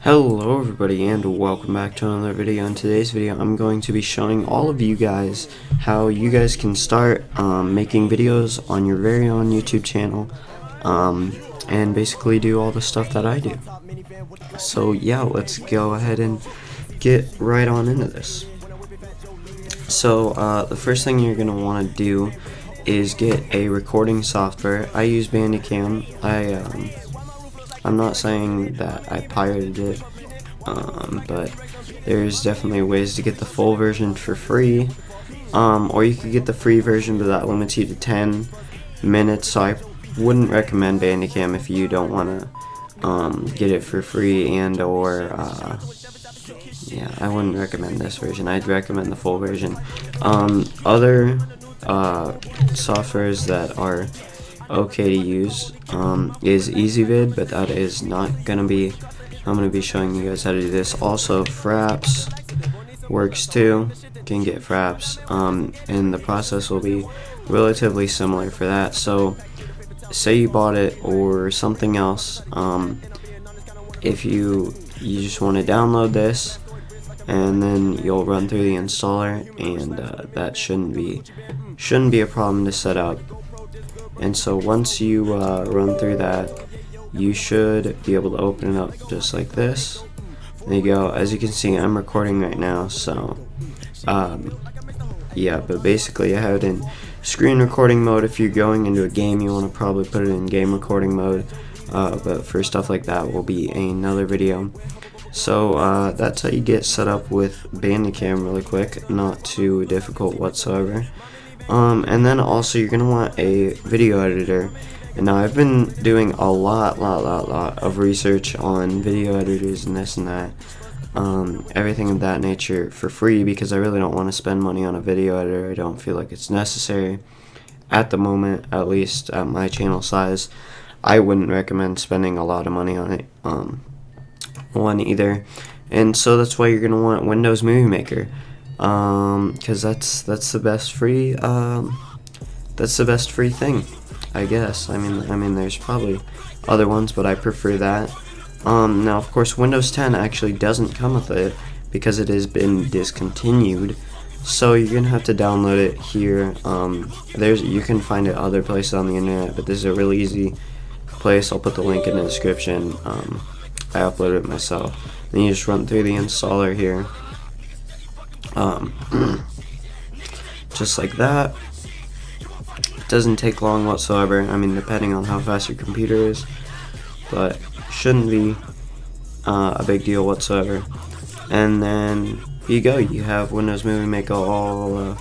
Hello everybody and welcome back to another video. In today's video I'm going to be showing all of you guys how you guys can start making videos on your very own YouTube channel and basically do all the stuff that I do. So yeah, let's go ahead and get right on into this. So the first thing you're going to want to do is get a recording software. I use Bandicam. I'm not saying that I pirated it, but there's definitely ways to get the full version for free, or you could get the free version, but that limits you to 10 minutes, so I wouldn't recommend Bandicam if you don't want to get it for free, and yeah, I wouldn't recommend this version. I'd recommend the full version. Other softwares that are okay to use is EasyVid, but that is not gonna be. I'm gonna be showing you guys how to do this. Also, Fraps works too. You can get Fraps, and the process will be relatively similar for that. So, say you bought it or something else. If you just want to download this, and then you'll run through the installer, and that shouldn't be a problem to set up. And so once you run through that, you should be able to open it up just like this. There you go. As you can see, I'm recording right now, so yeah, but basically I have it in screen recording mode. If you're going into a game, you want to probably put it in game recording mode, but for stuff like that will be another video. So that's how you get set up with Bandicam really quick, not too difficult whatsoever. And then also you're gonna want a video editor. And now I've been doing a lot of research on video editors and this and that, everything of that nature for free, because I really don't want to spend money on a video editor. I don't feel like it's necessary at the moment, at least at my channel size. I wouldn't recommend spending a lot of money on it, one either. And so that's why you're gonna want Windows Movie Maker. Because that's the best free thing, I guess. I mean there's probably other ones, but I prefer that. Now of course Windows 10 actually doesn't come with it because it has been discontinued, so you're gonna have to download it here. You can find it other places on the internet, but this is a really easy place. I'll put the link in the description. I uploaded it myself. Then you just run through the installer here. Just like that. It doesn't take long whatsoever. I mean, depending on how fast your computer is, but shouldn't be a big deal whatsoever. And then here you go. You have Windows Movie Maker all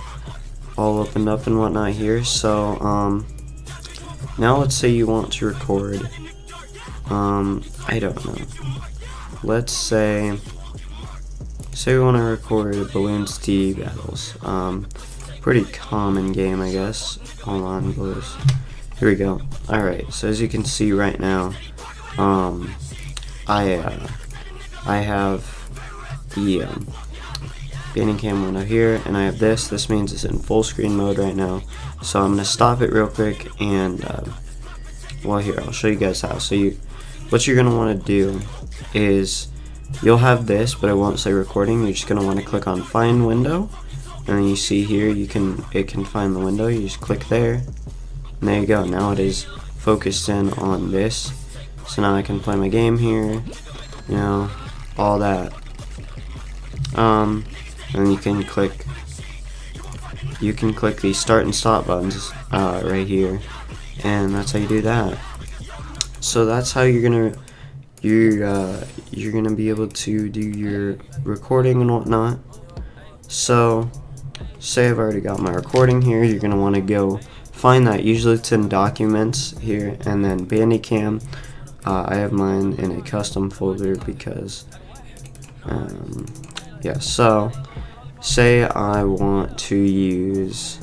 opened up and whatnot here. So now let's say you want to record. I don't know. Let's say we want to record Balloons TV battles. Pretty common game, I guess. Hold on, boys. Here we go. Alright, so as you can see right now, I have the Bandicam window here, and I have this. This means it's in full screen mode right now. So I'm going to stop it real quick, and well, here, I'll show you guys how. So what you're going to want to do is, you'll have this, but it won't say recording. You're just going to want to click on find window, and then you see here it can find the window. You just click there, and there you go. Now it is focused in on this, so now I can play my game here, you know, all that. And you can click the start and stop buttons right here, and that's how you do that. So that's how you're gonna be able to do your recording and whatnot. So say I've already got my recording here, you're gonna want to go find that. Usually it's in documents here, and then Bandicam. I have mine in a custom folder because yeah. So say I want to use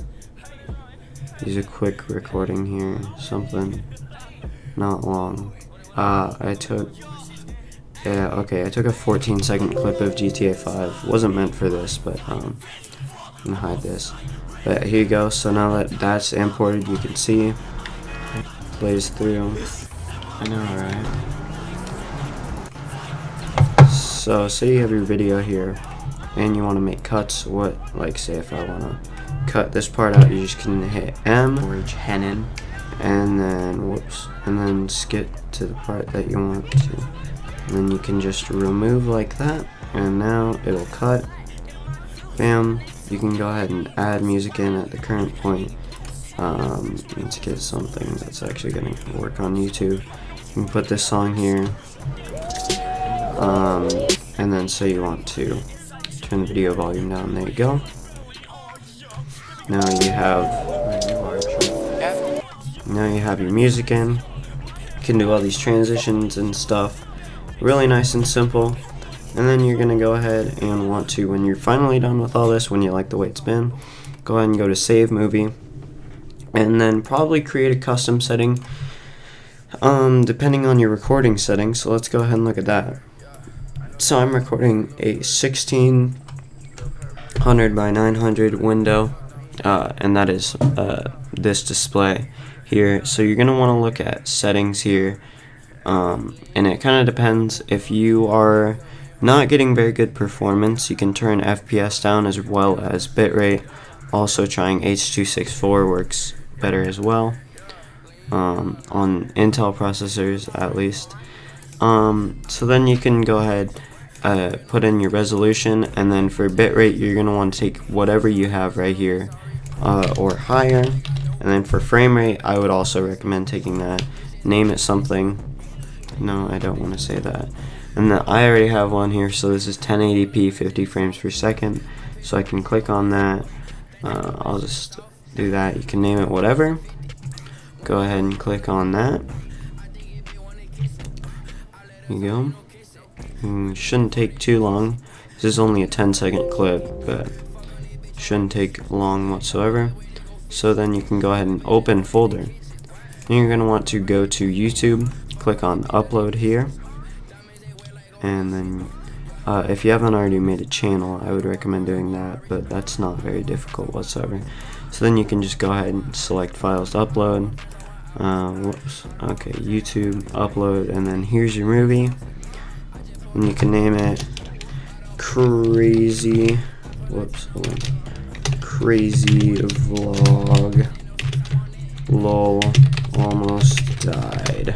a quick recording here, something not long. I took a 14-second clip of GTA 5. Wasn't meant for this, but I'm gonna hide this. But here you go. So now that that's imported, you can see it plays through. I know, right? So say you have your video here and you want to make cuts. Like say if I want to cut this part out, you just can hit M or Henin, and then skip to the part that you want to, and then you can just remove like that, and now it'll cut. Bam. You can go ahead and add music in at the current point. Let's get something that's actually going to work on YouTube. You can put this song here, and then say you want to turn the video volume down. There you go. Now you have your music in. You can do all these transitions and stuff. Really nice and simple. And then you're gonna go ahead and want to, when you're finally done with all this, when you like the way it's been, go ahead and go to Save Movie, and then probably create a custom setting, depending on your recording settings. So let's go ahead and look at that. So I'm recording a 1600 by 900 window, and that is this display here. So you're gonna want to look at settings here, and it kind of depends. If you are not getting very good performance, you can turn FPS down as well as bitrate. Also trying H.264 works better as well, on Intel processors at least. So then you can go ahead, put in your resolution, and then for bitrate you're going to want to take whatever you have right here, or higher. And then for frame rate, I would also recommend taking that. Name it something. No, I don't want to say that. And then I already have one here, so this is 1080p 50 frames per second. So I can click on that. I'll just do that. You can name it whatever. Go ahead and click on that. There you go. Shouldn't take too long. This is only a 10-second clip, but shouldn't take long whatsoever. So then you can go ahead and open folder. And you're going to want to go to YouTube, click on upload here, and then if you haven't already made a channel, I would recommend doing that, but that's not very difficult whatsoever. So then you can just go ahead and select files to upload. Okay, YouTube, upload, and then here's your movie. And you can name it Crazy Vlog LOL Almost Died.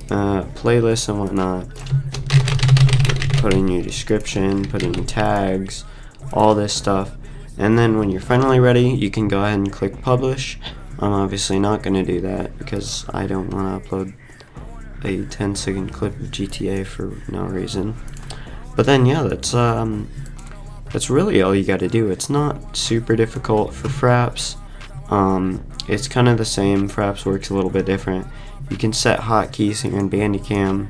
Playlist and whatnot. Put in your description, put in your tags, all this stuff. And then when you're finally ready, you can go ahead and click publish. I'm obviously not going to do that because I don't want to upload a 10-second clip of GTA for no reason. But then yeah, that's really all you got to do. It's not super difficult for Fraps. It's kind of the same. Fraps works a little bit different. You can set hotkeys here in Bandicam,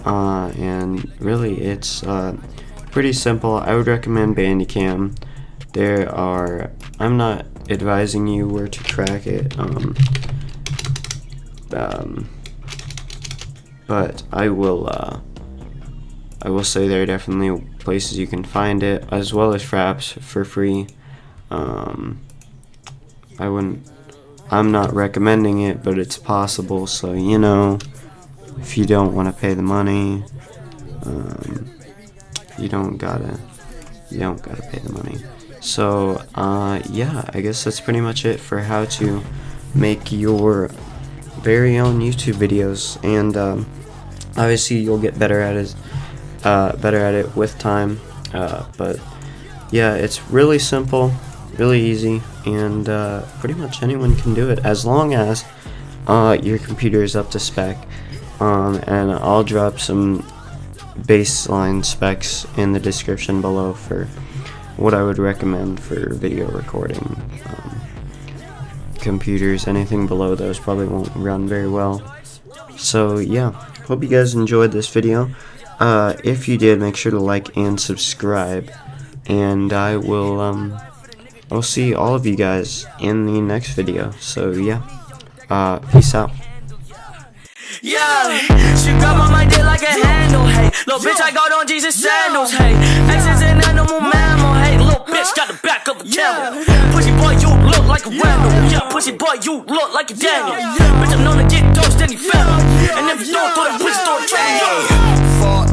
and really it's pretty simple. I would recommend Bandicam. I'm not advising you where to crack it, but I will say there are definitely places you can find it, as well as Fraps for free. I'm not recommending it, but it's possible. So you know, if you don't want to pay the money, you don't gotta pay the money. So yeah, I guess that's pretty much it for how to make your very own YouTube videos, and obviously you'll get better at it with time. But yeah, it's really simple, really easy, and pretty much anyone can do it as long as your computer is up to spec. And I'll drop some baseline specs in the description below for what I would recommend for video recording. Computers, anything below those probably won't run very well. So yeah, hope you guys enjoyed this video. If you did, make sure to like and subscribe, and I'll see all of you guys in the next video. So yeah, peace out. Yeah, she grab on my dick like a handle, hey. Little bitch, I got on Jesus sandals, hey. X is an animal mammal, hey. Little bitch got the back of a camel. Pussy boy, you look like a Randall. Yeah, pussy boy, you look like a Daniel. Bitch, I'm known to get toast any family. And if you don't throw that pussy, throw a triangle.